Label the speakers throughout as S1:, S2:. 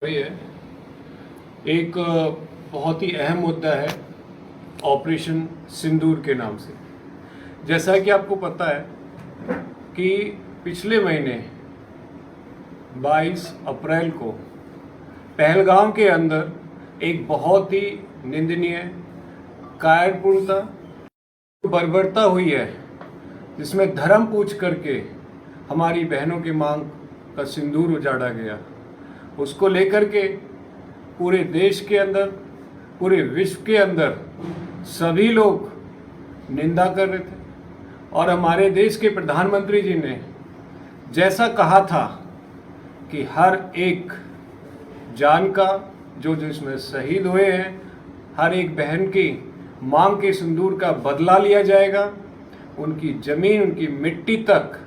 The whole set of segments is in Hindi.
S1: वही है। एक बहुत ही अहम मुद्दा है ऑपरेशन सिंदूर के नाम से। जैसा कि आपको पता है कि पिछले महीने 22 अप्रैल को पहलगाम के अंदर एक बहुत ही निंदनीय कायरपूर्णता बर्बरता हुई है, जिसमें धर्म पूछ करके हमारी बहनों की मांग का सिंदूर उजाड़ा गया। उसको लेकर के पूरे देश के अंदर, पूरे विश्व के अंदर सभी लोग निंदा कर रहे थे। और हमारे देश के प्रधानमंत्री जी ने जैसा कहा था कि हर एक जान का जो जिसमें शहीद हुए हैं, हर एक बहन की मांग के सिंदूर का बदला लिया जाएगा, उनकी जमीन, उनकी मिट्टी तक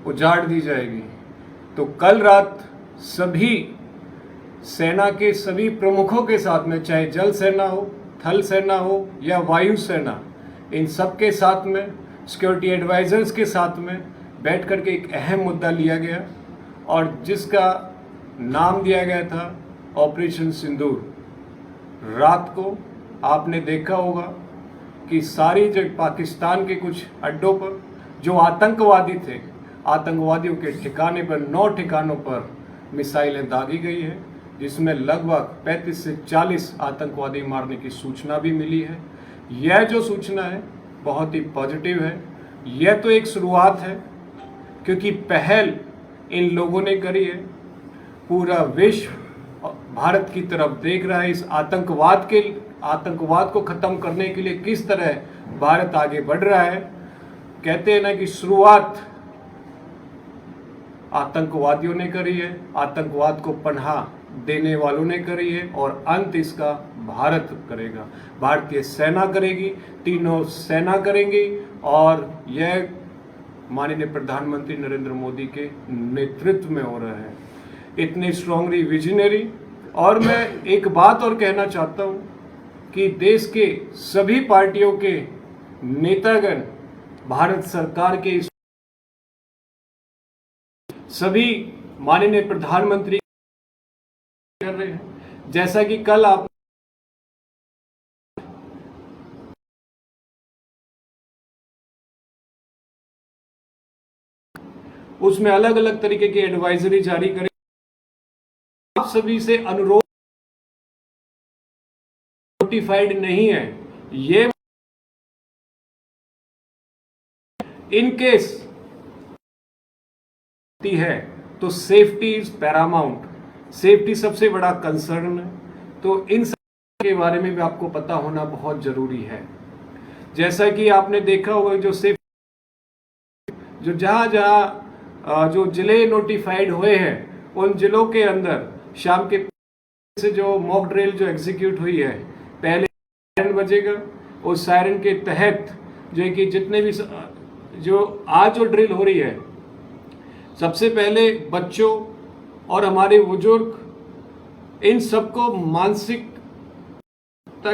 S1: उजाड़ दी जाएगी। तो कल रात सभी सेना के सभी प्रमुखों के साथ में, चाहे जल सेना हो, थल सेना हो या वायु सेना, इन सब के साथ में, सिक्योरिटी एडवाइजर्स के साथ में बैठ करके एक अहम मुद्दा लिया गया और जिसका नाम दिया गया था ऑपरेशन सिंदूर। रात को आपने देखा होगा कि सारी जगह पाकिस्तान के कुछ अड्डों पर जो आतंकवादी थे, आतंकवादियों के ठिकाने पर 9 ठिकानों पर मिसाइलें दागी गई है, जिसमें लगभग 35 से 40 आतंकवादी मारने की सूचना भी मिली है। यह जो सूचना है बहुत ही पॉजिटिव है। यह तो एक शुरुआत है, क्योंकि पहल इन लोगों ने करी है। पूरा विश्व भारत की तरफ देख रहा है। इस आतंकवाद को ख़त्म करने के लिए किस तरह भारत आगे बढ़ रहा है। कहते हैं ना कि शुरुआत आतंकवादियों ने करी है, आतंकवाद को पनाह देने वालों ने करी है, और अंत इसका भारत करेगा, भारतीय सेना करेगी, तीनों सेना करेंगी। और यह माननीय प्रधानमंत्री नरेंद्र मोदी के नेतृत्व में हो रहा है, इतनी स्ट्रांगली विजनरी। और मैं एक बात और कहना चाहता हूं कि देश के सभी पार्टियों के नेतागण भारत सरकार के सभी माननीय प्रधानमंत्री कर रहे हैं। जैसा कि कल आप उसमें अलग अलग तरीके की एडवाइजरी जारी करें। आप सभी से अनुरोध, नोटिफाइड नहीं है ये, इन केस है तो सेफ्टी इज पैरामाउंट, सेफ्टी सबसे बड़ा कंसर्न है। तो इन सब के बारे में भी आपको पता होना बहुत जरूरी है। जैसा कि आपने देखा होगा जो जहां जहां जो जिले नोटिफाइड हुए हैं, उन जिलों के अंदर शाम के से जो मॉक ड्रिल जो एग्जीक्यूट हुई है, पहले सायरन बजेगा, उस सायरन के तहत जो है कि जितने भी जो आज जो ड्रिल हो रही है, सबसे पहले बच्चों और हमारे बुजुर्ग, इन सबको मानसिक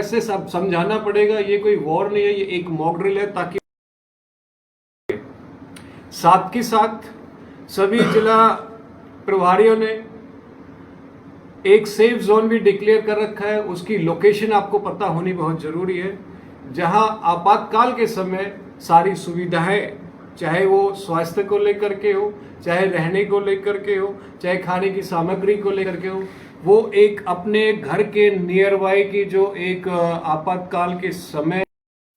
S1: से सब समझाना पड़ेगा। ये कोई वॉर नहीं है, ये एक मॉक ड्रिल है, ताकि साथ के साथ सभी जिला प्रभारियों ने एक सेफ जोन भी डिक्लेयर कर रखा है। उसकी लोकेशन आपको पता होनी बहुत जरूरी है, जहां आपातकाल के समय सारी सुविधाएं, चाहे वो स्वास्थ्य को लेकर के हो, चाहे रहने को लेकर के हो, चाहे खाने की सामग्री को लेकर के हो, वो एक अपने घर के नियर बाय की जो एक आपातकाल के समय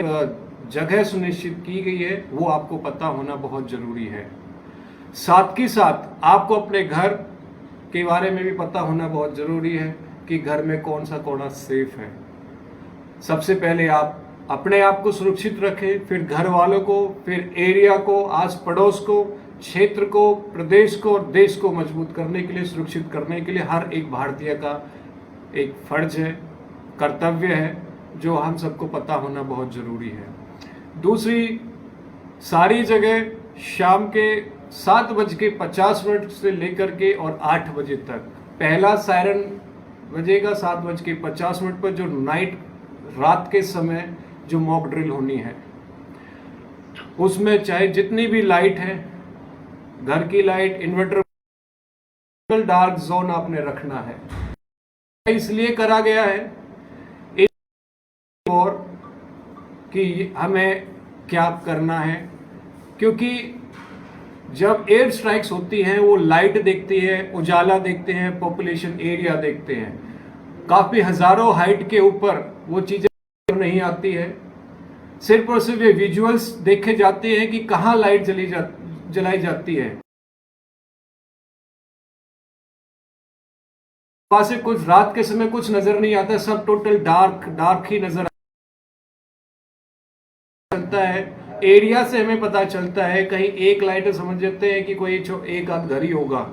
S1: जगह सुनिश्चित की गई है, वो आपको पता होना बहुत जरूरी है। साथ ही साथ आपको अपने घर के बारे में भी पता होना बहुत जरूरी है कि घर में कौन सा कोना सेफ है। सबसे पहले आप अपने आप को सुरक्षित रखें, फिर घर वालों को, फिर एरिया को, आस पड़ोस को, क्षेत्र को, प्रदेश को और देश को मजबूत करने के लिए, सुरक्षित करने के लिए हर एक भारतीय का एक फर्ज है, कर्तव्य है, जो हम सबको पता होना बहुत जरूरी है। दूसरी, सारी जगह शाम के 7:50 से लेकर के और 8 बजे तक पहला सायरन बजेगा 7:50 पर, जो रात के समय जो मॉक ड्रिल होनी है, उसमें चाहे जितनी भी लाइट है, घर की light, inverter total dark zone आपने रखना है। इसलिए करा गया है और कि हमें क्या करना है, क्योंकि जब एयर स्ट्राइक्स होती हैं वो लाइट देखती है, उजाला देखते हैं, पॉपुलेशन एरिया देखते हैं। काफ़ी हज़ारों हाइट के ऊपर वो चीज़ें नहीं आती है, सिर्फ और सिर्फ ये विजुअल्स देखे जाते हैं कि कहाँ लाइट जलाई जाती है। वहाँ से कुछ रात के समय कुछ नज़र नहीं आता, सब टोटल डार्क ही नज़र चलता है। एरिया से हमें पता चलता है, कहीं एक लाइट समझ जाते हैं कि कोई एक आध घर ही होगा।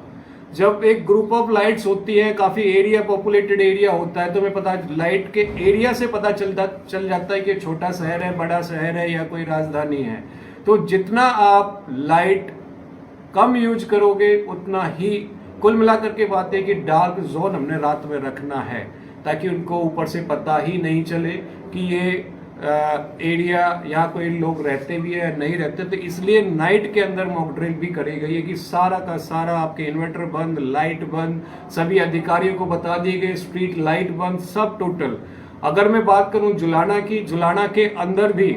S1: जब एक ग्रुप ऑफ लाइट्स होती है, काफी एरिया पॉपुलेटेड एरिया होता है, तो हमें पता लाइट के एरिया से पता चल जाता है कि छोटा शहर है, बड़ा शहर है या कोई राजधानी है। तो जितना आप लाइट कम यूज करोगे उतना ही कुल मिलाकर के बात है कि डार्क जोन हमने रात में रखना है, ताकि उनको ऊपर से पता ही नहीं चले कि ये एरिया यहाँ कोई लोग रहते भी है नहीं रहते। तो इसलिए नाइट के अंदर मॉक ड्रिल भी करी गई है कि सारा का सारा आपके इन्वर्टर बंद, लाइट बंद, सभी अधिकारियों को बता दिए गए स्ट्रीट लाइट बंद, सब टोटल। अगर मैं बात करूं जुलाना की, जुलाना के अंदर भी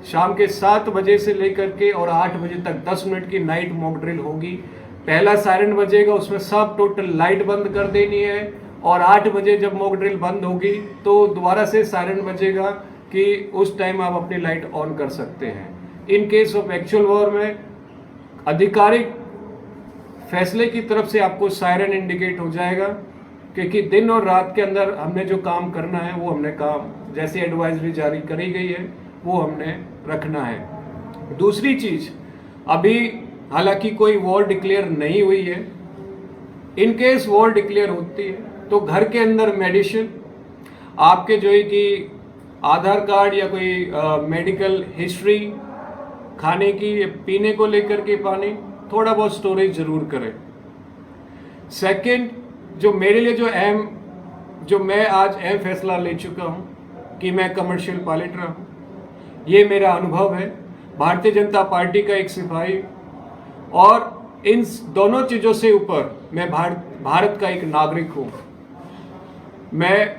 S1: शाम के 7 बजे से लेकर के और 8 बजे तक 10 मिनट की नाइट मॉक ड्रिल होगी। पहला सायरन बजेगा, उसमें सब टोटल लाइट बंद कर देनी है, और 8 बजे जब मॉक ड्रिल बंद होगी तो दोबारा से सायरन बजेगा कि उस टाइम आप अपनी लाइट ऑन कर सकते हैं। In case of actual war में आधिकारिक फैसले की तरफ से आपको सायरन इंडिकेट हो जाएगा, क्योंकि दिन और रात के अंदर हमने जो काम करना है वो हमने काम जैसी एडवाइजरी जारी करी गई है वो हमने रखना है। दूसरी चीज, अभी हालांकि कोई वॉर डिक्लेयर नहीं हुई है, इन केस वॉर डिक्लेयर होती है तो घर के अंदर मेडिसिन, आपके जो है कि आधार कार्ड या कोई मेडिकल हिस्ट्री, खाने की पीने को लेकर के पानी, थोड़ा बहुत स्टोरेज जरूर करें। सेकंड, जो मेरे लिए जो मैं आज अहम फैसला ले चुका हूं कि मैं कमर्शियल पायलट रहा हूं, ये मेरा अनुभव है भारतीय जनता पार्टी का एक सिपाही, और इन दोनों चीज़ों से ऊपर मैं भारत का एक नागरिक हूं। मैं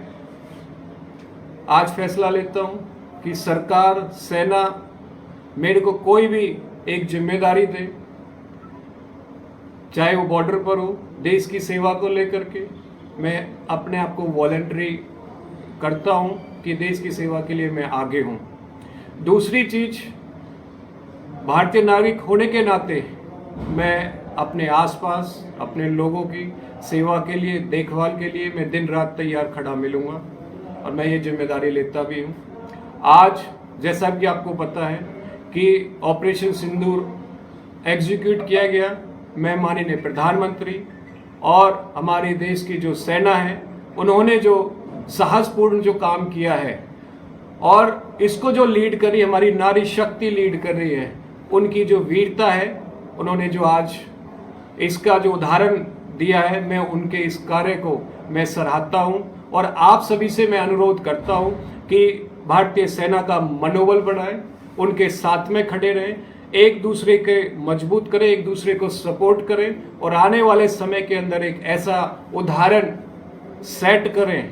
S1: आज फैसला लेता हूं कि सरकार, सेना मेरे को कोई भी एक जिम्मेदारी दे, चाहे वो बॉर्डर पर हो, देश की सेवा को लेकर के मैं अपने आप को वॉलंटरी करता हूं कि देश की सेवा के लिए मैं आगे हूं। दूसरी चीज, भारतीय नागरिक होने के नाते मैं अपने आसपास अपने लोगों की सेवा के लिए, देखभाल के लिए मैं दिन रात तैयार खड़ा मिलूंगा, और मैं ये जिम्मेदारी लेता भी हूँ। आज जैसा कि आपको पता है कि ऑपरेशन सिंदूर एग्जीक्यूट किया गया, मैं माननीय प्रधानमंत्री और हमारे देश की जो सेना है उन्होंने जो साहसपूर्ण जो काम किया है, और इसको जो लीड करी हमारी नारी शक्ति लीड कर रही है, उनकी जो वीरता है, उन्होंने जो आज इसका जो उदाहरण दिया है, मैं उनके इस कार्य को मैं सराहता हूँ। और आप सभी से मैं अनुरोध करता हूँ कि भारतीय सेना का मनोबल बढ़ाएं, उनके साथ में खड़े रहें, एक दूसरे के मजबूत करें, एक दूसरे को सपोर्ट करें, और आने वाले समय के अंदर एक ऐसा उदाहरण सेट करें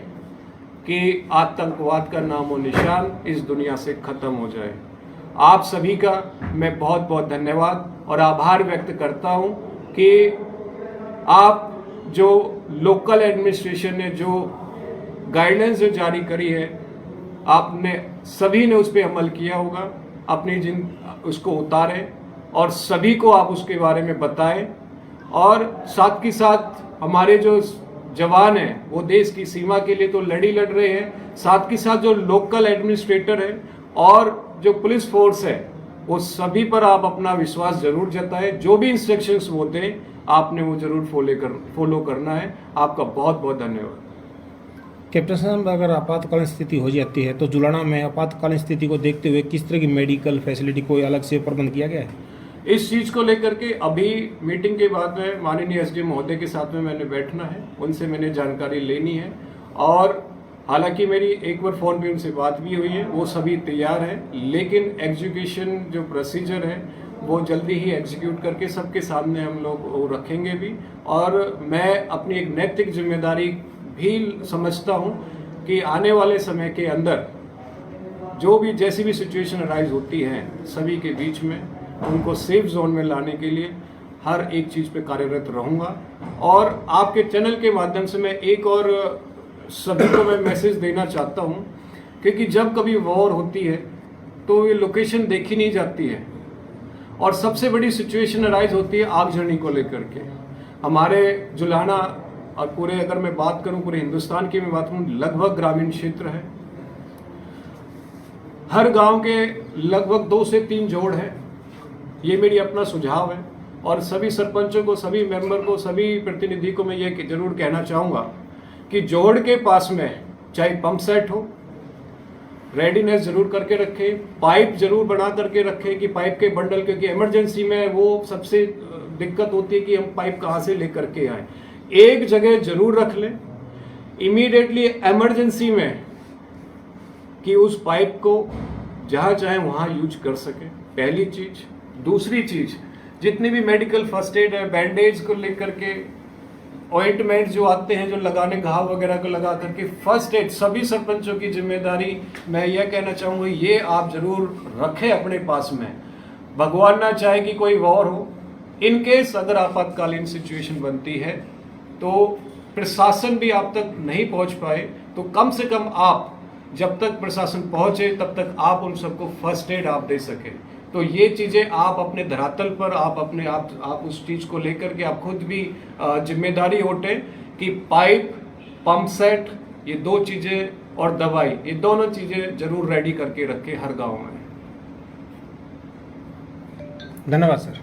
S1: कि आतंकवाद का नामो निशान इस दुनिया से खत्म हो जाए। आप सभी का मैं बहुत बहुत धन्यवाद और आभार व्यक्त करता हूं कि आप जो लोकल एडमिनिस्ट्रेशन ने जो गाइडलाइंस जो जारी करी है, आपने सभी ने उस पर अमल किया होगा, अपनी उसको उतारें और सभी को आप उसके बारे में बताएं। और साथ ही साथ हमारे जो जवान हैं वो देश की सीमा के लिए तो लड़ रहे हैं, साथ ही साथ जो लोकल एडमिनिस्ट्रेटर है और जो पुलिस फोर्स है, वो सभी पर आप अपना विश्वास जरूर जताएं। जो भी इंस्ट्रक्शंस वो दें आपने वो जरूर फॉलो करना है। आपका बहुत बहुत धन्यवाद।
S2: कैप्टन साहब, अगर आपातकालीन स्थिति हो जाती है तो जुलाना में आपातकालीन स्थिति को देखते हुए किस तरह की मेडिकल फैसिलिटी कोई अलग से प्रबंध किया गया है?
S1: इस चीज़ को लेकर के अभी मीटिंग के बाद में माननीय एसडीएम महोदय के साथ में मैंने बैठना है, उनसे मैंने जानकारी लेनी है, और हालांकि मेरी एक बार फ़ोन पे उनसे बात भी हुई है, वो सभी तैयार है, लेकिन एग्जीक्यूशन जो प्रोसीजर है वो जल्दी ही एग्जीक्यूट करके सबके सामने हम लोग वो रखेंगे भी। और मैं अपनी एक नैतिक जिम्मेदारी भी समझता हूँ कि आने वाले समय के अंदर जो भी जैसी भी सिचुएशन अराइज होती है सभी के बीच में उनको सेफ जोन में लाने के लिए हर एक चीज़ पे कार्यरत रहूँगा। और आपके चैनल के माध्यम से मैं एक और सभी को मैं मैसेज देना चाहता हूँ, क्योंकि जब कभी वॉर होती है तो ये लोकेशन देखी नहीं जाती है और सबसे बड़ी सिचुएशन अराइज होती है आगजनी को लेकर के। हमारे जुलाना और पूरे अगर मैं बात करूं पूरे हिंदुस्तान की मैं बात करूं लगभग ग्रामीण क्षेत्र है। हर गांव के लगभग 2 से 3 जोड़ है। ये मेरी अपना सुझाव है और सभी सरपंचों को, सभी मेंबर को, सभी प्रतिनिधि को मैं ये जरूर कहना चाहूँगा कि जोड़ के पास में चाहे पंप सेट हो, रेडीनेस जरूर करके रखें, पाइप जरूर बना करके रखें कि पाइप के बंडल, क्योंकि इमरजेंसी में वो सबसे दिक्कत होती है कि हम पाइप कहाँ से लेकर के आए। एक जगह जरूर रख लें इमीडिएटली इमरजेंसी में कि उस पाइप को जहाँ चाहे वहाँ यूज कर सके, पहली चीज। दूसरी चीज, जितनी भी मेडिकल फर्स्ट एड है, बैंडेज को लेकर के, ऑइंटमेंट जो आते हैं जो लगाने घाव वगैरह को लगा करके, फर्स्ट एड सभी सरपंचों की जिम्मेदारी मैं यह कहना चाहूँगा ये आप जरूर रखें अपने पास में। भगवान ना चाहे कि कोई वॉर हो, इन केस अगर आपातकालीन सिचुएशन बनती है तो प्रशासन भी आप तक नहीं पहुंच पाए तो कम से कम आप जब तक प्रशासन पहुंचे तब तक आप उन सबको फर्स्ट एड आप दे सके। तो ये चीज़ें आप अपने धरातल पर आप उस चीज़ को लेकर के आप खुद भी जिम्मेदारी उठे कि पाइप, पंप सेट, ये 2 चीज़ें और दवाई, ये दोनों चीज़ें जरूर रेडी करके रखें हर गांव में।
S2: धन्यवाद सर।